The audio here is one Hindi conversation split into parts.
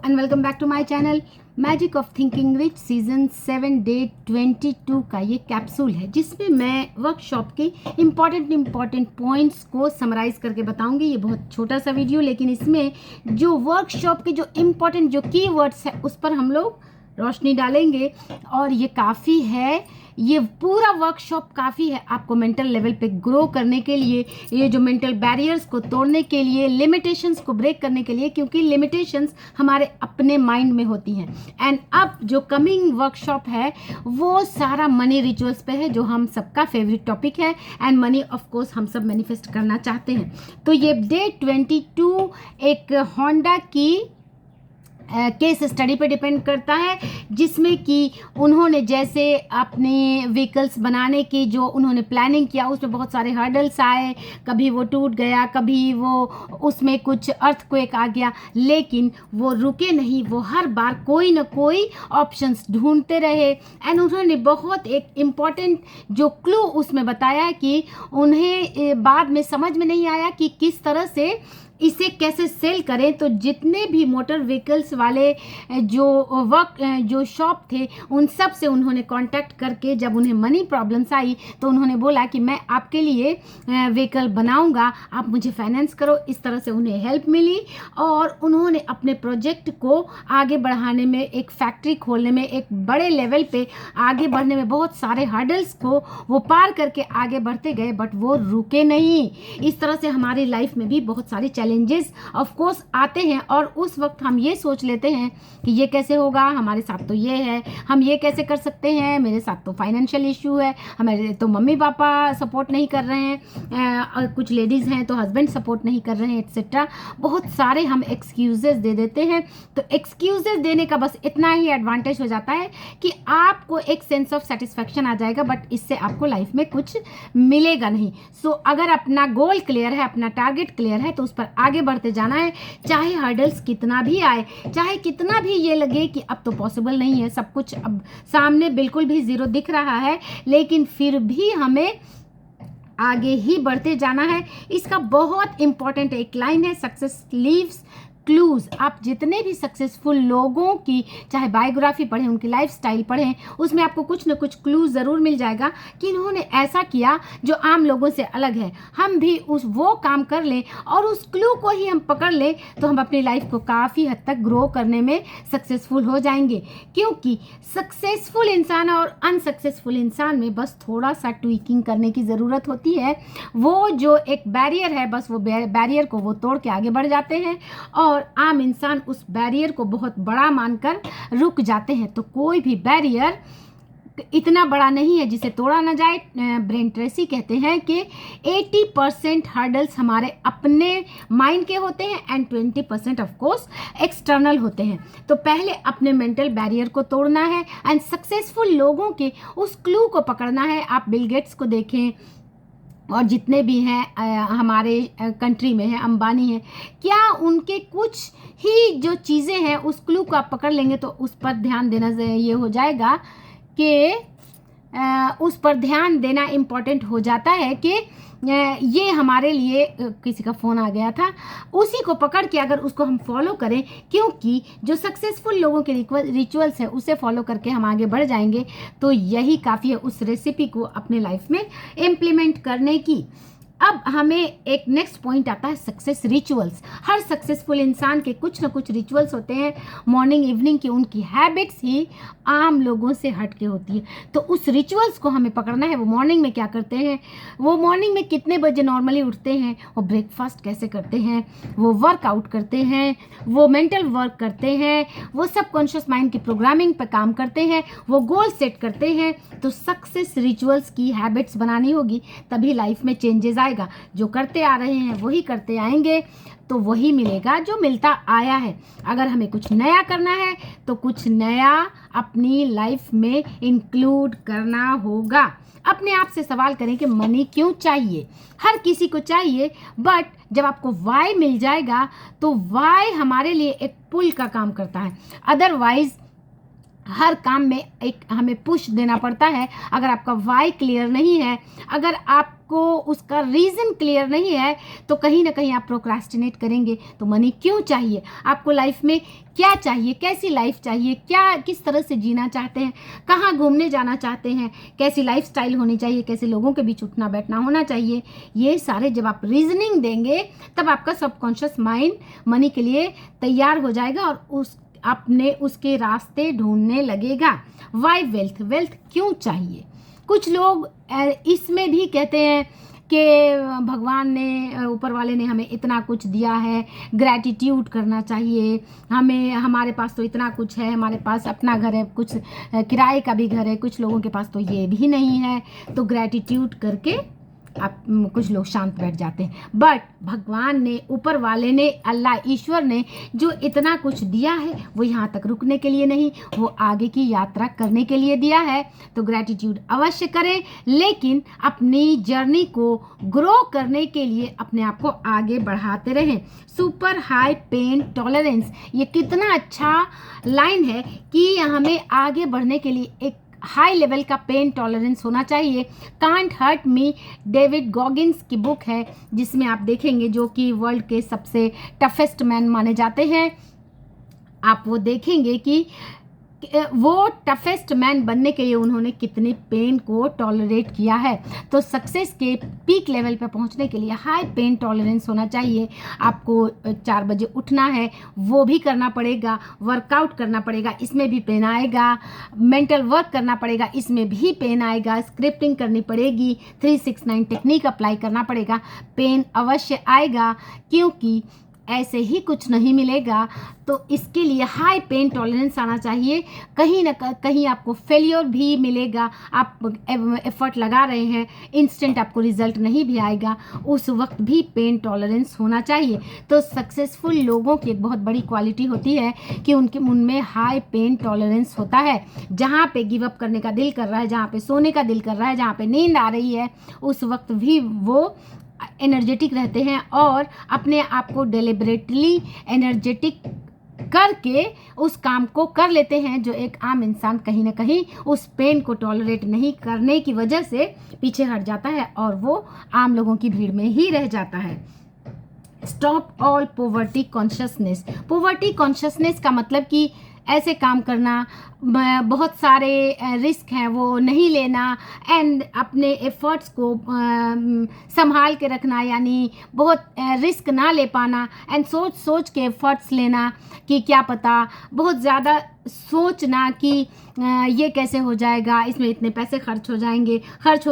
And welcome back to my channel magic of thinking rich season 7 day 22 का ये कैप्सूल है जिसमें मैं वर्कशॉप के इम्पॉर्टेंट पॉइंट्स को समराइज करके बताऊंगी। ये बहुत छोटा सा वीडियो, लेकिन इसमें जो वर्कशॉप के जो इम्पॉर्टेंट जो कीवर्ड्स है उस पर हम लोग रोशनी डालेंगे और ये काफ़ी है। ये पूरा वर्कशॉप काफ़ी है आपको मेंटल लेवल पे ग्रो करने के लिए, ये जो मेंटल बैरियर्स को तोड़ने के लिए, लिमिटेशंस को ब्रेक करने के लिए, क्योंकि लिमिटेशंस हमारे अपने माइंड में होती हैं। एंड अब जो कमिंग वर्कशॉप है वो सारा मनी रिचुअल्स पे है, जो हम सबका फेवरेट टॉपिक है। एंड मनी ऑफ कोर्स हम सब मैनिफेस्ट करना चाहते हैं। तो ये डे 22 एक होंडा की केस स्टडी पे डिपेंड करता है, जिसमें कि उन्होंने जैसे अपने व्हीकल्स बनाने की जो उन्होंने प्लानिंग किया उसमें बहुत सारे हर्डल्स आए, कभी वो टूट गया, कभी वो उसमें कुछ अर्थक्वेक आ गया, लेकिन वो रुके नहीं, वो हर बार कोई ना कोई ऑप्शंस ढूंढते रहे। एंड उन्होंने बहुत एक इम्पॉर्टेंट जो क्लू उसमें बताया कि उन्हें बाद में समझ में नहीं आया कि किस तरह से इसे कैसे सेल करें। तो जितने भी मोटर व्हीकल्स वाले जो शॉप थे उन सब से उन्होंने कांटेक्ट करके जब उन्हें मनी प्रॉब्लम्स आई तो उन्होंने बोला कि मैं आपके लिए व्हीकल बनाऊंगा, आप मुझे फाइनेंस करो। इस तरह से उन्हें हेल्प मिली और उन्होंने अपने प्रोजेक्ट को आगे बढ़ाने में, एक फैक्ट्री खोलने में, एक बड़े लेवल पे आगे बढ़ने में बहुत सारे हर्डल्स को वो पार करके आगे बढ़ते गए, बट वो रुके नहीं। इस तरह से हमारी लाइफ में भी बहुत सारी चैलेंजेस ऑफ कोर्स आते हैं और उस वक्त हम ये सोच लेते हैं कि ये कैसे होगा, हमारे साथ तो ये है, हम ये कैसे कर सकते हैं, मेरे साथ तो फाइनेंशियल इशू है, हमारे तो मम्मी पापा सपोर्ट नहीं कर रहे हैं, और कुछ लेडीज़ हैं तो हस्बैंड सपोर्ट नहीं कर रहे हैं, एक्सेट्रा। बहुत सारे हम एक्सक्यूजेस दे देते हैं। तो एक्सक्यूजेस देने का बस इतना ही एडवांटेज हो जाता है कि आपको एक सेंस ऑफ सेटिस्फैक्शन आ जाएगा, बट इससे आपको लाइफ में कुछ मिलेगा नहीं। सो अगर अपना गोल क्लियर है, अपना टारगेट क्लियर है, तो उस पर आगे बढ़ते जाना है। चाहे हर्डल्स कितना भी आए, चाहे कितना भी ये लगे कि अब तो पॉसिबल नहीं है, सब कुछ अब सामने बिल्कुल भी जीरो दिख रहा है, लेकिन फिर भी हमें आगे ही बढ़ते जाना है। इसका बहुत इंपॉर्टेंट एक लाइन है, सक्सेस लीव्स क्लूज। आप जितने भी सक्सेसफुल लोगों की चाहे बायोग्राफी पढ़ें, उनकी लाइफस्टाइल पढ़ें, उसमें आपको कुछ न कुछ क्लूज ज़रूर मिल जाएगा कि इन्होंने ऐसा किया जो आम लोगों से अलग है। हम भी वो काम कर लें और उस क्लू को ही हम पकड़ लें तो हम अपनी लाइफ को काफ़ी हद तक ग्रो करने में सक्सेसफुल हो जाएंगे। क्योंकि सक्सेसफुल इंसान और अनसक्सेसफुल इंसान में बस थोड़ा सा ट्वीकिंग करने की ज़रूरत होती है। वो जो एक बैरियर है, बस वो बैरियर को वो तोड़ के आगे बढ़ जाते हैं और आम इंसान उस बैरियर को बहुत बड़ा मानकर रुक जाते हैं। तो कोई भी बैरियर इतना बड़ा नहीं है जिसे तोड़ा ना जाए। ब्रेन ट्रेसी कहते हैं कि 80% हर्डल्स हमारे अपने माइंड के होते हैं एंड 20% ऑफ कोर्स एक्सटर्नल होते हैं। तो पहले अपने मेंटल बैरियर को तोड़ना है एंड सक्सेसफुल लोगों के उस क्लू को पकड़ना है। आप बिल गेट्स को देखें और जितने भी हैं हमारे कंट्री में हैं, अंबानी हैं, क्या उनके कुछ ही जो चीज़ें हैं उस क्लू को आप पकड़ लेंगे तो उस पर ध्यान देना ये हो जाएगा कि उस पर ध्यान देना इम्पॉर्टेंट हो जाता है कि ये हमारे लिए किसी का फ़ोन आ गया था, उसी को पकड़ के अगर उसको हम फॉलो करें, क्योंकि जो सक्सेसफुल लोगों के रिचुअल्स है उसे फॉलो करके हम आगे बढ़ जाएंगे। तो यही काफ़ी है उस रेसिपी को अपने लाइफ में इम्प्लीमेंट करने की। अब हमें एक नेक्स्ट पॉइंट आता है सक्सेस रिचुअल्स। हर सक्सेसफुल इंसान के कुछ ना कुछ रिचुअल्स होते हैं, मॉर्निंग इवनिंग की उनकी हैबिट्स ही आम लोगों से हट के होती है। तो उस रिचुअल्स को हमें पकड़ना है। वो मॉर्निंग में क्या करते हैं, वो मॉर्निंग में कितने बजे नॉर्मली उठते हैं, वो ब्रेकफास्ट कैसे करते हैं, वो वर्कआउट करते हैं, वो मेंटल वर्क करते हैं, वो सबकॉन्शियस माइंड की प्रोग्रामिंग पर काम करते हैं, वो गोल सेट करते हैं। तो सक्सेस रिचुअल्स की हैबिट्स बनानी होगी, तभी लाइफ में चेंजेस आएगा। जो करते आ रहे हैं वही करते आएंगे तो वही मिलेगा जो मिलता आया है। अगर हमें कुछ नया करना है तो कुछ नया अपनी लाइफ में इंक्लूड करना होगा। अपने आप से सवाल करें कि मनी क्यों चाहिए। हर किसी को चाहिए, बट जब आपको वाई मिल जाएगा तो वाई हमारे लिए एक पुल का काम करता है। अदरवाइज हर काम में एक हमें पुश देना पड़ता है। अगर आपका वाई क्लियर नहीं है, अगर आपको उसका रीज़न क्लियर नहीं है, तो कहीं ना कहीं आप प्रोक्रास्टिनेट करेंगे। तो मनी क्यों चाहिए आपको? लाइफ में क्या चाहिए? कैसी लाइफ चाहिए? क्या किस तरह से जीना चाहते हैं? कहाँ घूमने जाना चाहते हैं? कैसी लाइफस्टाइल होनी चाहिए? कैसे लोगों के बीच उठना बैठना होना चाहिए? ये सारे जब आप रीजनिंग देंगे, तब आपका सबकॉन्शियस माइंड मनी के लिए तैयार हो जाएगा और अपने उसके रास्ते ढूंढने लगेगा। Y wealth? वेल्थ क्यों चाहिए? कुछ लोग इसमें भी कहते हैं कि भगवान ने, ऊपर वाले ने हमें इतना कुछ दिया है, ग्रैटिट्यूड करना चाहिए हमें, हमारे पास तो इतना कुछ है, हमारे पास अपना घर है, कुछ किराए का भी घर है, कुछ लोगों के पास तो ये भी नहीं है, तो ग्रैटिट्यूड करके आप कुछ लोग शांत बैठ जाते हैं। बट भगवान ने, ऊपर वाले ने, अल्लाह ईश्वर ने जो इतना कुछ दिया है, वो यहाँ तक रुकने के लिए नहीं, वो आगे की यात्रा करने के लिए दिया है। तो ग्रैटिट्यूड अवश्य करें, लेकिन अपनी जर्नी को ग्रो करने के लिए अपने आप को आगे बढ़ाते रहें। सुपर हाई पेन टॉलरेंस, ये कितना अच्छा लाइन है कि हमें आगे बढ़ने के लिए एक हाई लेवल का पेन टॉलरेंस होना चाहिए। Can't hurt me David Goggins की बुक है, जिसमें आप देखेंगे, जो कि वर्ल्ड के सबसे टफेस्ट मैन माने जाते हैं। आप वो देखेंगे कि वो टफेस्ट मैन बनने के लिए उन्होंने कितने पेन को टॉलरेट किया है। तो सक्सेस के पीक लेवल पे पहुंचने के लिए हाई पेन टॉलरेंस होना चाहिए। आपको 4 बजे उठना है, वो भी करना पड़ेगा, वर्कआउट करना पड़ेगा, इसमें भी पेन आएगा, मेंटल वर्क करना पड़ेगा, इसमें भी पेन आएगा, स्क्रिप्टिंग करनी पड़ेगी, 369 टेक्निक अप्लाई करना पड़ेगा, पेन अवश्य आएगा, क्योंकि ऐसे ही कुछ नहीं मिलेगा। तो इसके लिए हाई पेन टॉलरेंस आना चाहिए। कहीं ना कहीं आपको फेलियर भी मिलेगा, आप एफर्ट लगा रहे हैं, इंस्टेंट आपको रिजल्ट नहीं भी आएगा, उस वक्त भी पेन टॉलरेंस होना चाहिए। तो सक्सेसफुल लोगों की एक बहुत बड़ी क्वालिटी होती है कि उनमें हाई पेन टॉलरेंस होता है। जहाँ पे गिव अप करने का दिल कर रहा है, जहाँ पे सोने का दिल कर रहा है, जहाँ पे नींद आ रही है, उस वक्त भी वो एनर्जेटिक रहते हैं और अपने आप को डेलिबरेटली एनर्जेटिक करके उस काम को कर लेते हैं, जो एक आम इंसान कहीं ना कहीं उस पेन को टॉलरेट नहीं करने की वजह से पीछे हट जाता है और वो आम लोगों की भीड़ में ही रह जाता है। Stop all poverty consciousness. Poverty consciousness का मतलब कि ऐसे काम करना, बहुत सारे रिस्क हैं वो नहीं लेना, एंड अपने एफर्ट्स को संभाल के रखना, यानी बहुत रिस्क ना ले पाना, एंड सोच सोच के एफर्ट्स लेना कि क्या पता, बहुत ज़्यादा सोचना कि ये कैसे हो जाएगा, इसमें इतने पैसे खर्च हो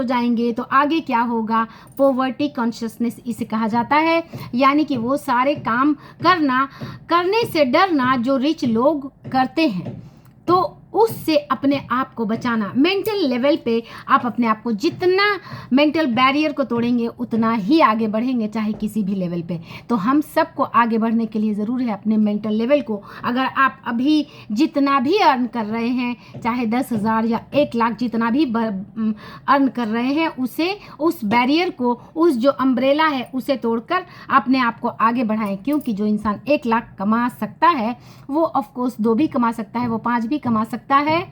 जाएंगे तो आगे क्या होगा। पॉवर्टी कॉन्शियसनेस इसे कहा जाता है, यानी कि वो सारे काम करने से डरना जो रिच लोग करते हैं, तो उससे अपने आप को बचाना। मेंटल लेवल पे आप अपने आप को जितना मेंटल बैरियर को तोड़ेंगे उतना ही आगे बढ़ेंगे, चाहे किसी भी लेवल पे। तो हम सबको आगे बढ़ने के लिए ज़रूर है अपने मेंटल लेवल को, अगर आप अभी जितना भी अर्न कर रहे हैं, चाहे 10,000 या 1 लाख जितना भी अर्न कर रहे हैं, उसे, उस बैरियर को, उस जो अम्ब्रेला है उसे तोड़कर अपने आप को आगे बढ़ाएं। क्योंकि जो इंसान 1 लाख कमा सकता है, वो ऑफकोर्स 2 भी कमा सकता है, वो 5 भी कमा सकता है,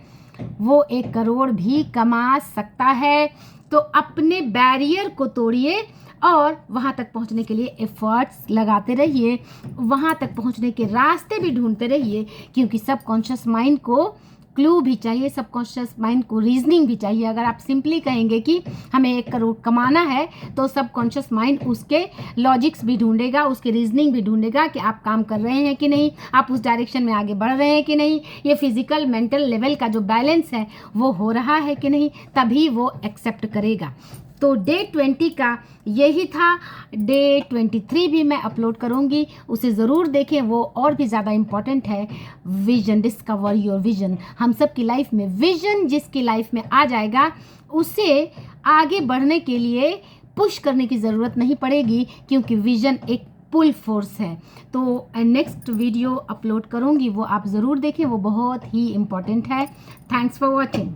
वो 1 करोड़ भी कमा सकता है। तो अपने बैरियर को तोड़िए और वहाँ तक पहुँचने के लिए एफर्ट्स लगाते रहिए, वहाँ तक पहुँचने के रास्ते भी ढूंढते रहिए, क्योंकि सबकॉन्शियस माइंड को क्लू भी चाहिए, सबकॉन्शियस माइंड को रीजनिंग भी चाहिए। अगर आप सिंपली कहेंगे कि हमें 1 करोड़ कमाना है, तो सबकॉन्शियस माइंड उसके लॉजिक्स भी ढूंढेगा, उसके रीजनिंग भी ढूंढेगा कि आप काम कर रहे हैं कि नहीं, आप उस डायरेक्शन में आगे बढ़ रहे हैं कि नहीं, ये फिजिकल मेंटल लेवल का जो बैलेंस है वो हो रहा है कि नहीं, तभी वो एक्सेप्ट करेगा। तो डे 20 का यही था। डे 23 भी मैं अपलोड करूँगी, उसे ज़रूर देखें, वो और भी ज़्यादा इम्पॉर्टेंट है। Vision, discover your vision. हम सब की लाइफ में विजन जिसकी लाइफ में आ जाएगा, उसे आगे बढ़ने के लिए पुश करने की ज़रूरत नहीं पड़ेगी, क्योंकि विजन एक पुल फोर्स है। तो नेक्स्ट वीडियो अपलोड करूँगी, वो आप ज़रूर देखें, वो बहुत ही इम्पॉर्टेंट है। Thanks for watching.